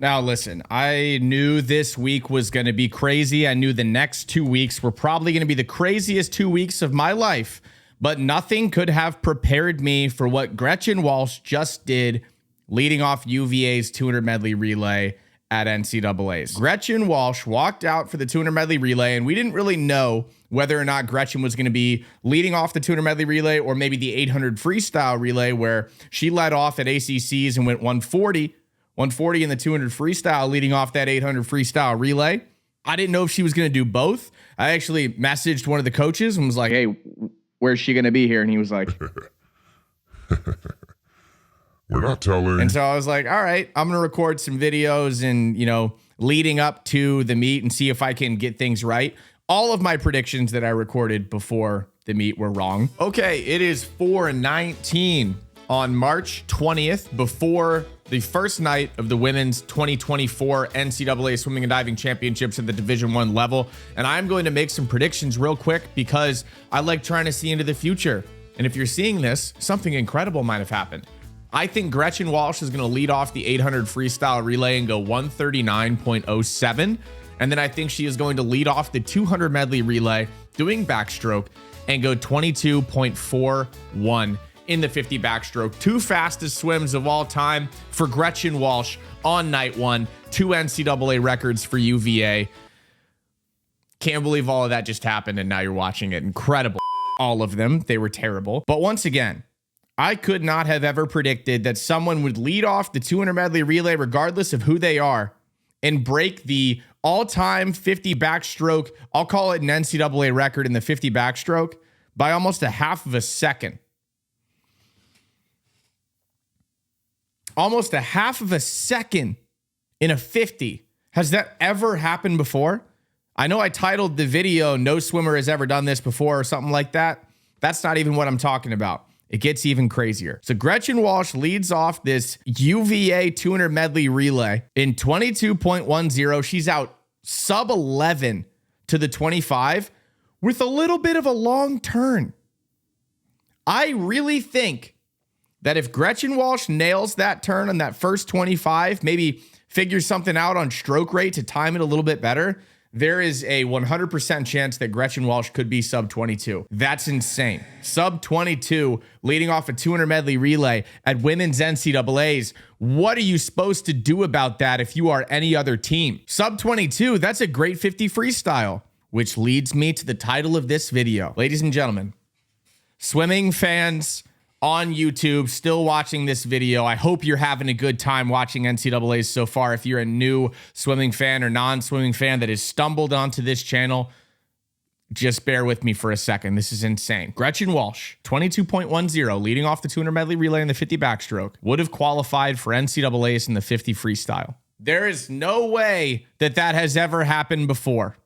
Now, listen, I knew this week was going to be crazy. I knew the next 2 weeks were probably going to be the craziest 2 weeks of my life, but nothing could have prepared me for what Gretchen Walsh just did leading off UVA's 200 medley relay at NCAA's. Gretchen Walsh walked out for the 200 medley relay, and we didn't really know whether or not Gretchen was going to be leading off the 200 medley relay or maybe the 800 freestyle relay, where she led off at ACCs and went 140 in the 200 freestyle, leading off that 800 freestyle relay. I didn't know if she was going to do both. I actually messaged one of the coaches and was like, hey, where's she going to be here? And he was like, we're not telling. And so I was like, all right, I'm going to record some videos and, leading up to the meet and see if I can get things right. All of my predictions that I recorded before the meet were wrong. Okay, it is 4:19 on March 20th, before the first night of the women's 2024 NCAA Swimming and Diving Championships at the Division I level. And I'm going to make some predictions real quick because I like trying to see into the future. And if you're seeing this, something incredible might have happened. I think Gretchen Walsh is going to lead off the 800 freestyle relay and go 139.07. And then I think she is going to lead off the 200 medley relay doing backstroke and go 22.41 in the 50 backstroke. Two fastest swims of all time for Gretchen Walsh on night one. 2 NCAA records for UVA. Can't believe all of that just happened and now you're watching it. Incredible. All of them. They were terrible. But once again, I could not have ever predicted that someone would lead off the 200 medley relay, regardless of who they are, and break the all-time 50 backstroke. I'll call it an NCAA record in the 50 backstroke by almost a half of a second. Almost a half of a second in a 50. Has that ever happened before? I know I titled the video, "No swimmer has ever done this before," or something like that. That's not even what I'm talking about. It gets even crazier. So Gretchen Walsh leads off this UVA 200 medley relay in 22.10. She's out sub 11 to the 25 with a little bit of a long turn. I really think that if Gretchen Walsh nails that turn on that first 25, maybe figures something out on stroke rate to time it a little bit better, there is a 100% chance that Gretchen Walsh could be sub 22. That's insane. Sub 22 leading off a 200 medley relay at women's NCAAs. What are you supposed to do about that if you are any other team? Sub 22, that's a great 50 freestyle, which leads me to the title of this video. Ladies and gentlemen, swimming fans on YouTube still watching this video, I hope you're having a good time watching NCAAs so far. If you're a new swimming fan or non-swimming fan that has stumbled onto this channel, just bear with me for a second. This is insane. Gretchen Walsh, 22.10, leading off the 200 medley relay in the 50 backstroke, would have qualified for NCAAs in the 50 freestyle. There is no way that that has ever happened before.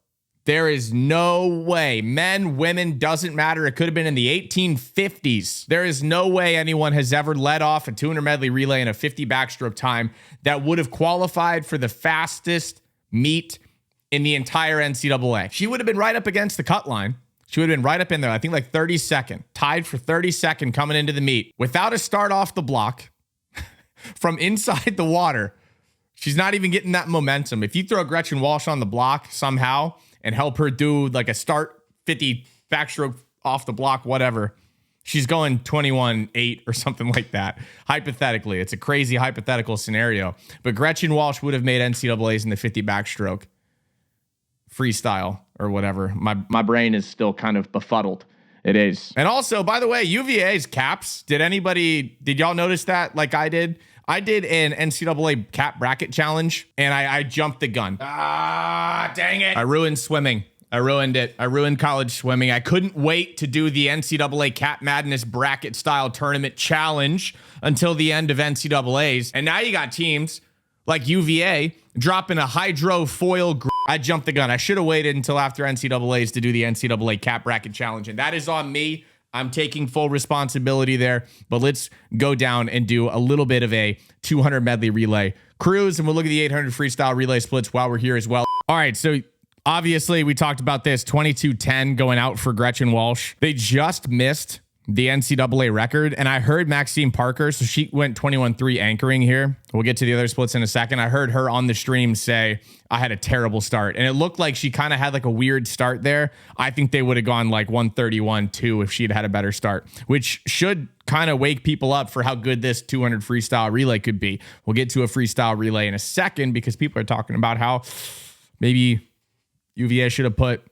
There is no way. Men, women, doesn't matter. It could have been in the 1850s. There is no way anyone has ever led off a 200 medley relay in a 50 backstroke time that would have qualified for the fastest meet in the entire NCAA. She would have been right up against the cut line. She would have been right up in there. I think like 32nd, tied for 32nd coming into the meet without a start off the block from inside the water. She's not even getting that momentum. If you throw Gretchen Walsh on the block somehow and help her do like a start 50 backstroke off the block, whatever, she's going 21.8 or something like that. Hypothetically, it's a crazy hypothetical scenario. But Gretchen Walsh would have made NCAAs in the 50 backstroke freestyle or whatever. My brain is still kind of befuddled. It is. And also, by the way, UVA's caps. Did y'all notice that like I did? I did an NCAA cap bracket challenge, and I jumped the gun. Dang it. I ruined swimming. I ruined it. I ruined college swimming. I couldn't wait to do the NCAA Cap Madness bracket style tournament challenge until the end of NCAAs. And now you got teams like UVA dropping a hydrofoil. I jumped the gun. I should have waited until after NCAAs to do the NCAA Cap Bracket Challenge, and that is on me. I'm taking full responsibility there, but let's go down and do a little bit of a 200 medley relay cruise, and we'll look at the 800 freestyle relay splits while we're here as well. All right, so obviously we talked about this 22-10 going out for Gretchen Walsh. They just missed the NCAA record. And I heard Maxine Parker, so she went 21-3 anchoring here. We'll get to the other splits in a second. I heard her on the stream say, I had a terrible start. And it looked like she kind of had like a weird start there. I think they would have gone like 131-2 if she'd had a better start, which should kind of wake people up for how good this 200 freestyle relay could be. We'll get to a freestyle relay in a second because people are talking about how maybe UVA should have put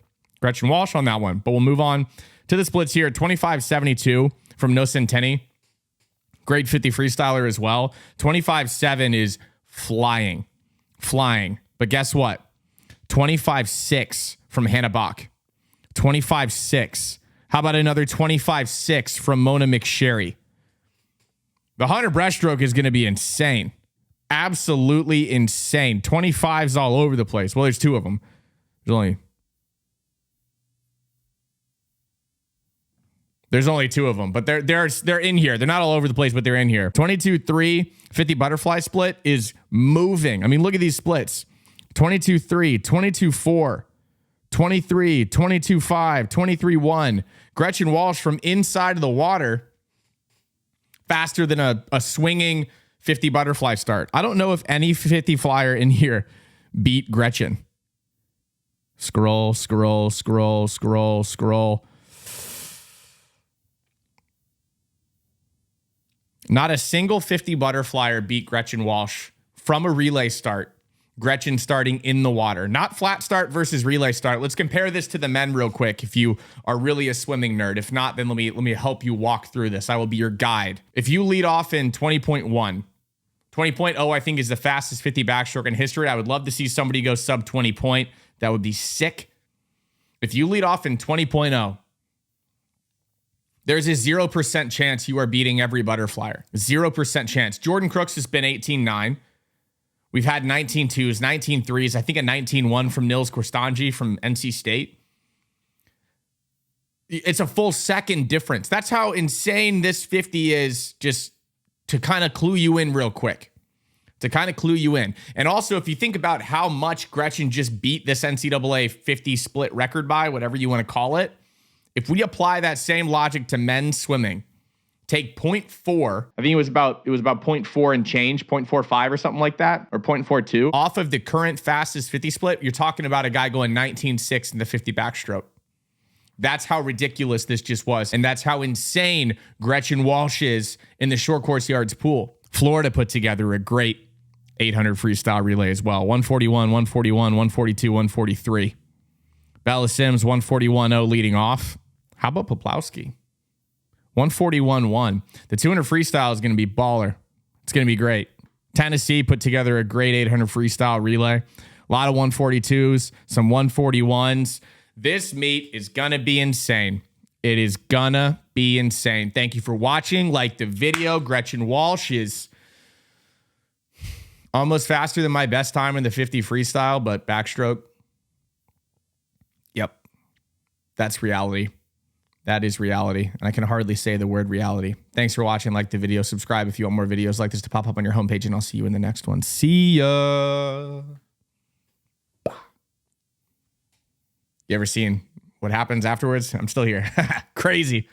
Gretchen Walsh on that one. But we'll move on to the splits here. 25-72 from No Centenni. Great 50 freestyler as well. 25-7 is flying. But guess what? 25-6 from Hannah Bach. 25-6. How about another 25-6 from Mona McSherry? The 100 breaststroke is going to be insane. Absolutely insane. 25s all over the place. Well, there's two of them. There's only two of them, but they're in here. They're not all over the place, but they're in here. 22-3, 50 butterfly split is moving. I mean, look at these splits. 22-3, 22-4, 23, 22-5, 23-1. Gretchen Walsh from inside of the water, faster than a swinging 50 butterfly start. I don't know if any 50 flyer in here beat Gretchen. Scroll. Not a single 50 butterflyer beat Gretchen Walsh from a relay start. Gretchen starting in the water. Not flat start versus relay start. Let's compare this to the men real quick if you are really a swimming nerd. If not, then let me help you walk through this. I will be your guide. If you lead off in 20.1, 20.0 I think is the fastest 50 backstroke in history. I would love to see somebody go sub 20 point. That would be sick. If you lead off in 20.0, there's a 0% chance you are beating every butterflyer. 0% chance. Jordan Crooks has been 18-9. We've had 19-2s, 19-3s. I think a 19-1 from Nils Korstanji from NC State. It's a full second difference. That's how insane this 50 is, just to kind of clue you in real quick. And also, if you think about how much Gretchen just beat this NCAA 50 split record by, whatever you want to call it, if we apply that same logic to men's swimming, take 0.4, I think it was about 0.4 and change, 0.45 or something like that, or 0.42 off of the current fastest 50 split, you're talking about a guy going 19.6 in the 50 backstroke. That's how ridiculous this just was. And that's how insane Gretchen Walsh is in the short course yards pool. Florida put together a great 800 freestyle relay as well. 141, 141, 142, 143. Bella Sims, 141.0 leading off. How about Poplawski? 141.1. The 200 freestyle is going to be baller. It's going to be great. Tennessee put together a great 800 freestyle relay. A lot of 142s, some 141s. This meet is going to be insane. It is going to be insane. Thank you for watching. Like the video. Gretchen Walsh is almost faster than my best time in the 50 freestyle, but backstroke. Yep. That's reality. That is reality. And I can hardly say the word reality. Thanks for watching. Like the video. Subscribe if you want more videos like this to pop up on your homepage. And I'll see you in the next one. See ya. You ever seen what happens afterwards? I'm still here. Crazy.